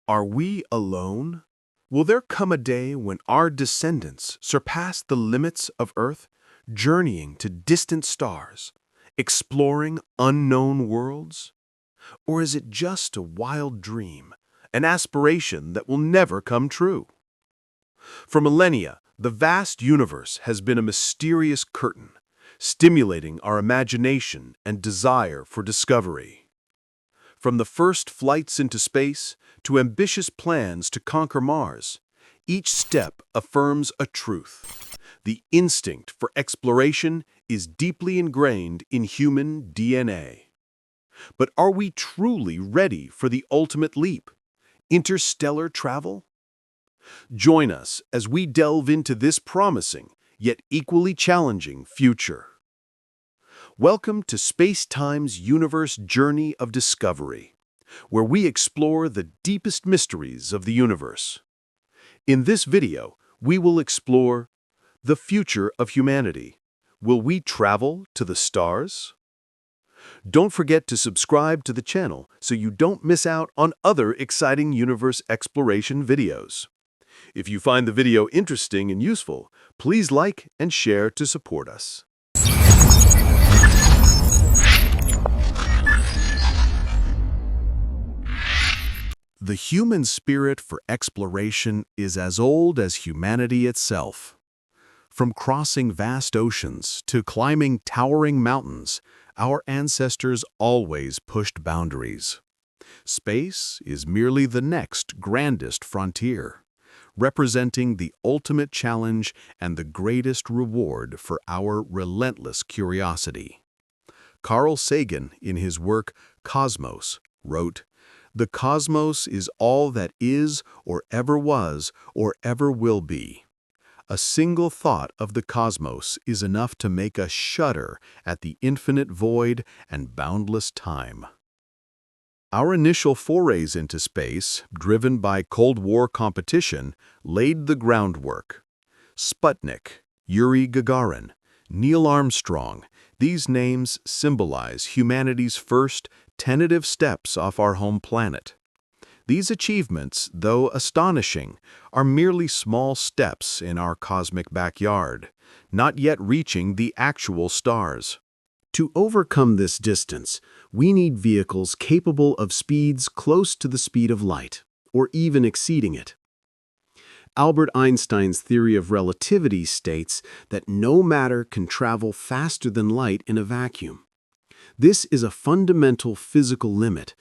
Are we alone? Will there come a day when our descendants surpass the limits of Earth, journeying to distant stars, exploring unknown worlds? Or is it just a wild dream, an aspiration that will never come true? For millennia, the vast universe has been a mysterious curtain, stimulating our imagination and desire for discovery. From the first flights into space to ambitious plans to conquer Mars, each step affirms a truth. The instinct for exploration is deeply ingrained in human DNA. But are we truly ready for the ultimate leap? Interstellar travel? Join us as we delve into this promising, yet equally challenging future. Welcome to Space-Time's universe journey of discovery, where we explore the deepest mysteries of the universe. In this video, we will explore the future of humanity. Will we travel to the stars? Don't forget to subscribe to the channel so you don't miss out on other exciting universe exploration videos. If you find the video interesting and useful, please like and share to support us. The human spirit for exploration is as old as humanity itself. From crossing vast oceans to climbing towering mountains, our ancestors always pushed boundaries. Space is merely the next grandest frontier, representing the ultimate challenge and the greatest reward for our relentless curiosity. Carl Sagan, in his work Cosmos, wrote, "The cosmos is all that is, or ever was, or ever will be. A single thought of the cosmos is enough to make us shudder at the infinite void and boundless time." Our initial forays into space, driven by Cold War competition, laid the groundwork. Sputnik, Yuri Gagarin, Neil Armstrong, these names symbolize humanity's first tentative steps off our home planet. These achievements, though astonishing, are merely small steps in our cosmic backyard, not yet reaching the actual stars. To overcome this distance, we need vehicles capable of speeds close to the speed of light, or even exceeding it. Albert Einstein's theory of relativity states that no matter can travel faster than light in a vacuum. This is a fundamental physical limit,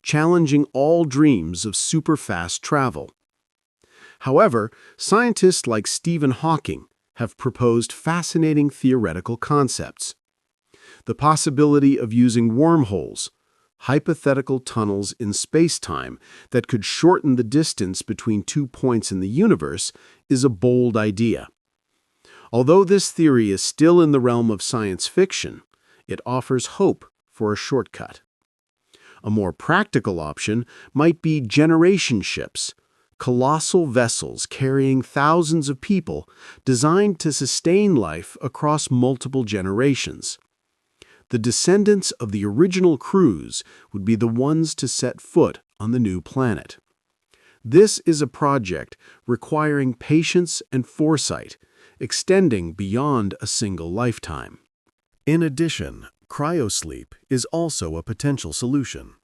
challenging all dreams of super-fast travel. However, scientists like Stephen Hawking have proposed fascinating theoretical concepts. The possibility of using wormholes, hypothetical tunnels in space-time that could shorten the distance between 2 points in the universe, is a bold idea. Although this theory is still in the realm of science fiction, it offers hope for a shortcut. A more practical option might be generation ships, colossal vessels carrying thousands of people designed to sustain life across multiple generations. The descendants of the original crews would be the ones to set foot on the new planet. This is a project requiring patience and foresight, extending beyond a single lifetime. In addition, cryosleep is also a potential solution.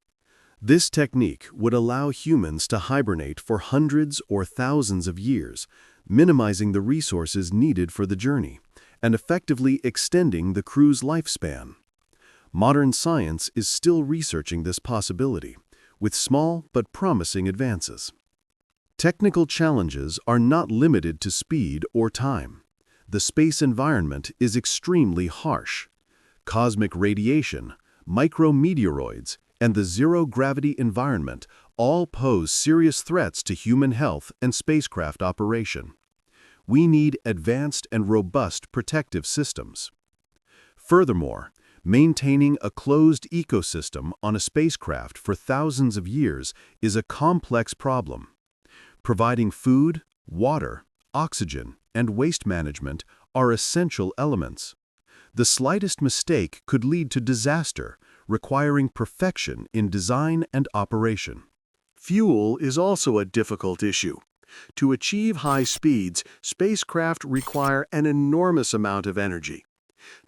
This technique would allow humans to hibernate for hundreds or thousands of years, minimizing the resources needed for the journey, and effectively extending the crew's lifespan. Modern science is still researching this possibility, with small but promising advances. Technical challenges are not limited to speed or time. The space environment is extremely harsh. Cosmic radiation, micrometeoroids, and the zero-gravity environment all pose serious threats to human health and spacecraft operation. We need advanced and robust protective systems. Furthermore, maintaining a closed ecosystem on a spacecraft for thousands of years is a complex problem. Providing food, water, oxygen, and waste management are essential elements. The slightest mistake could lead to disaster, requiring perfection in design and operation. Fuel is also a difficult issue. To achieve high speeds, spacecraft require an enormous amount of energy.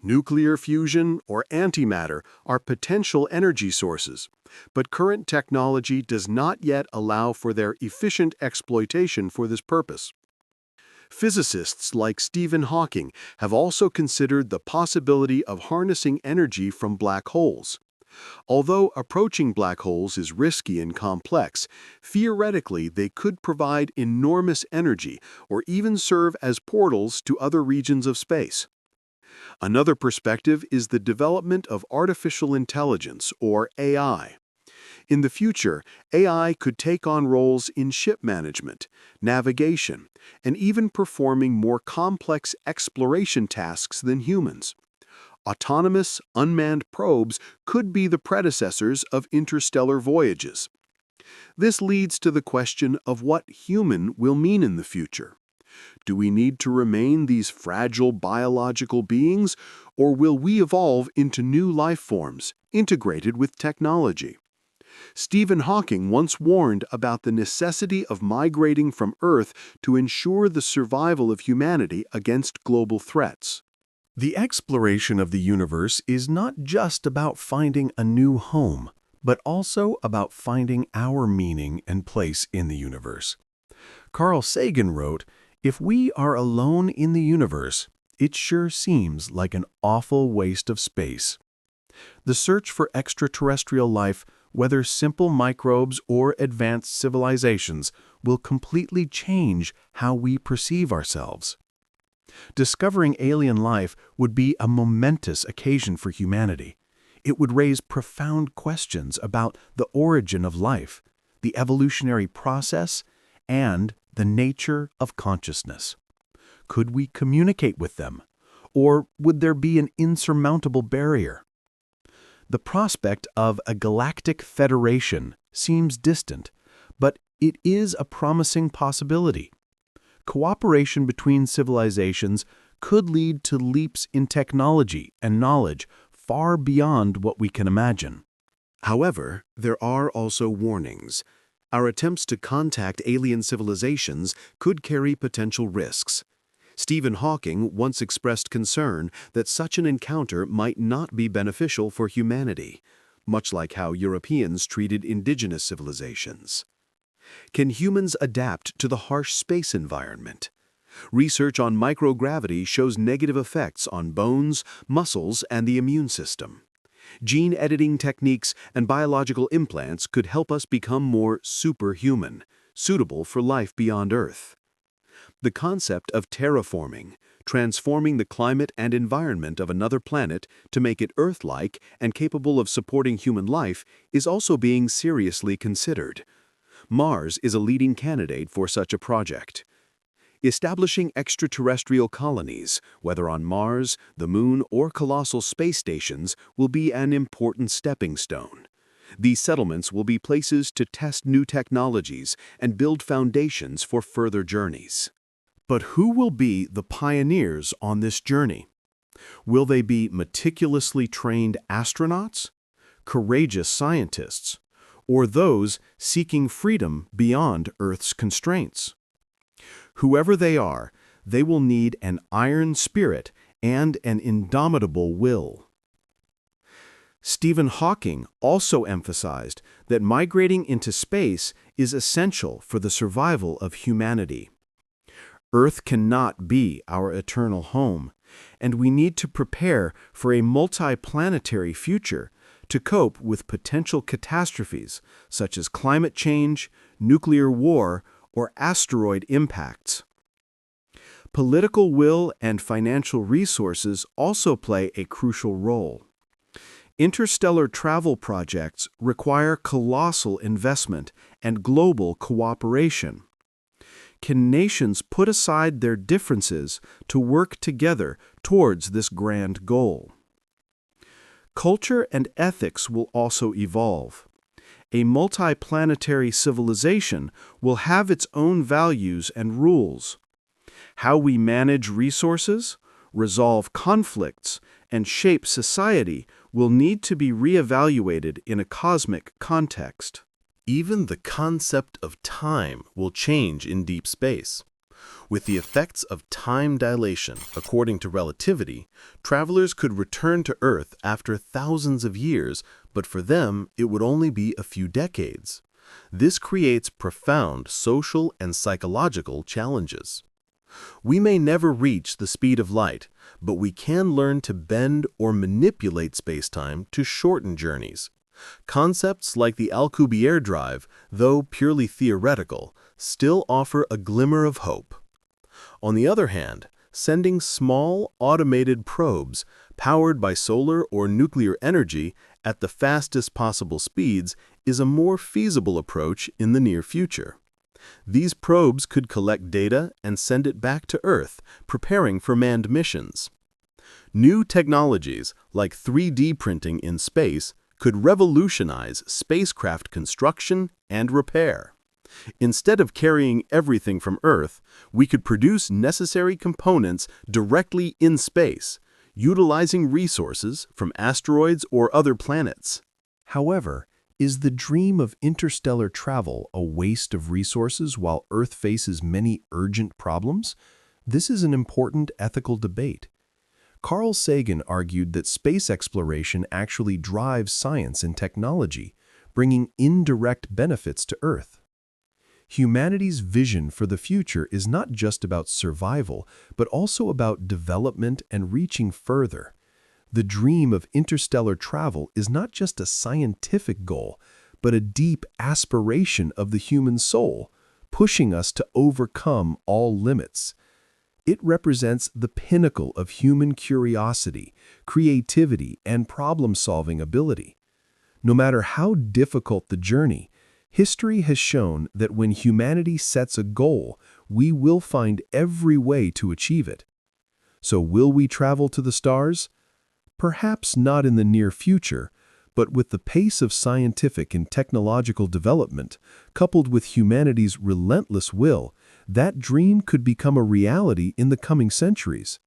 Nuclear fusion or antimatter are potential energy sources, but current technology does not yet allow for their efficient exploitation for this purpose. Physicists like Stephen Hawking have also considered the possibility of harnessing energy from black holes. Although approaching black holes is risky and complex, theoretically they could provide enormous energy or even serve as portals to other regions of space. Another perspective is the development of artificial intelligence, or AI. In the future, AI could take on roles in ship management, navigation, and even performing more complex exploration tasks than humans. Autonomous, unmanned probes could be the predecessors of interstellar voyages. This leads to the question of what human will mean in the future. Do we need to remain these fragile biological beings, or will we evolve into new life forms, integrated with technology? Stephen Hawking once warned about the necessity of migrating from Earth to ensure the survival of humanity against global threats. The exploration of the universe is not just about finding a new home, but also about finding our meaning and place in the universe. Carl Sagan wrote, "If we are alone in the universe, it sure seems like an awful waste of space." The search for extraterrestrial life, whether simple microbes or advanced civilizations, will completely change how we perceive ourselves. Discovering alien life would be a momentous occasion for humanity. It would raise profound questions about the origin of life, the evolutionary process, and the nature of consciousness. Could we communicate with them? Or would there be an insurmountable barrier? The prospect of a galactic federation seems distant, but it is a promising possibility. Cooperation between civilizations could lead to leaps in technology and knowledge far beyond what we can imagine. However, there are also warnings. Our attempts to contact alien civilizations could carry potential risks. Stephen Hawking once expressed concern that such an encounter might not be beneficial for humanity, much like how Europeans treated indigenous civilizations. Can humans adapt to the harsh space environment? Research on microgravity shows negative effects on bones, muscles, and the immune system. Gene editing techniques and biological implants could help us become more superhuman, suitable for life beyond Earth. The concept of terraforming, transforming the climate and environment of another planet to make it Earth-like and capable of supporting human life, is also being seriously considered. Mars is a leading candidate for such a project. Establishing extraterrestrial colonies, whether on Mars, the Moon, or colossal space stations, will be an important stepping stone. These settlements will be places to test new technologies and build foundations for further journeys. But who will be the pioneers on this journey? Will they be meticulously trained astronauts, courageous scientists, or those seeking freedom beyond Earth's constraints? Whoever they are, they will need an iron spirit and an indomitable will. Stephen Hawking also emphasized that migrating into space is essential for the survival of humanity. Earth cannot be our eternal home, and we need to prepare for a multi-planetary future to cope with potential catastrophes such as climate change, nuclear war, or asteroid impacts. Political will and financial resources also play a crucial role. Interstellar travel projects require colossal investment and global cooperation. Can nations put aside their differences to work together towards this grand goal? Culture and ethics will also evolve. A multi-planetary civilization will have its own values and rules. How we manage resources, resolve conflicts, and shape society will need to be reevaluated in a cosmic context. Even the concept of time will change in deep space. With the effects of time dilation, according to relativity, travelers could return to Earth after thousands of years, but for them it would only be a few decades. This creates profound social and psychological challenges. We may never reach the speed of light, but we can learn to bend or manipulate spacetime to shorten journeys. Concepts like the Alcubierre drive, though purely theoretical, still offer a glimmer of hope. On the other hand, sending small, automated probes powered by solar or nuclear energy at the fastest possible speeds is a more feasible approach in the near future. These probes could collect data and send it back to Earth, preparing for manned missions. New technologies, like 3D printing in space, could revolutionize spacecraft construction and repair. Instead of carrying everything from Earth, we could produce necessary components directly in space, utilizing resources from asteroids or other planets. However, is the dream of interstellar travel a waste of resources while Earth faces many urgent problems? This is an important ethical debate. Carl Sagan argued that space exploration actually drives science and technology, bringing indirect benefits to Earth. Humanity's vision for the future is not just about survival, but also about development and reaching further. The dream of interstellar travel is not just a scientific goal, but a deep aspiration of the human soul, pushing us to overcome all limits. It represents the pinnacle of human curiosity, creativity, and problem-solving ability. No matter how difficult the journey, history has shown that when humanity sets a goal, we will find every way to achieve it. So will we travel to the stars? Perhaps not in the near future, but with the pace of scientific and technological development, coupled with humanity's relentless will, that dream could become a reality in the coming centuries.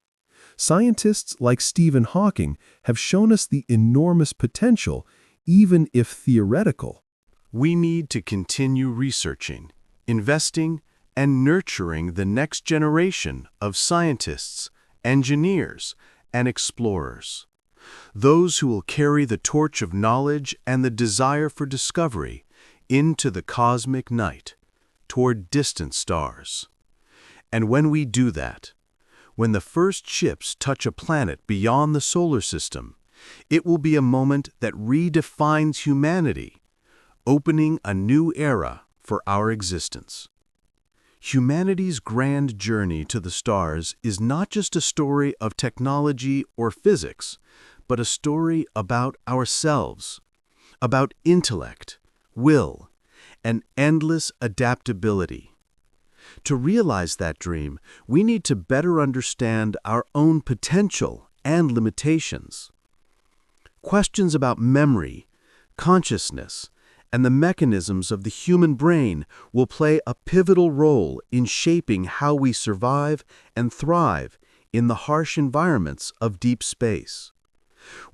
Scientists like Stephen Hawking have shown us the enormous potential, even if theoretical. We need to continue researching, investing, and nurturing the next generation of scientists, engineers, and explorers. Those who will carry the torch of knowledge and the desire for discovery into the cosmic night, toward distant stars. And when we do that, when the first ships touch a planet beyond the solar system, it will be a moment that redefines humanity, opening a new era for our existence. Humanity's grand journey to the stars is not just a story of technology or physics, but a story about ourselves, about intellect, will, and endless adaptability. To realize that dream, we need to better understand our own potential and limitations. Questions about memory, consciousness, and the mechanisms of the human brain will play a pivotal role in shaping how we survive and thrive in the harsh environments of deep space.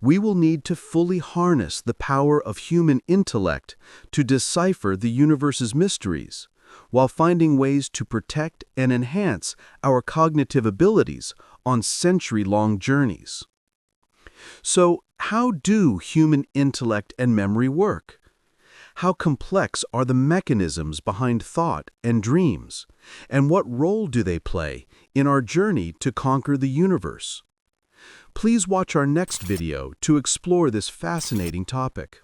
We will need to fully harness the power of human intellect to decipher the universe's mysteries, while finding ways to protect and enhance our cognitive abilities on century-long journeys. So, how do human intellect and memory work? How complex are the mechanisms behind thought and dreams, and what role do they play in our journey to conquer the universe? Please watch our next video to explore this fascinating topic.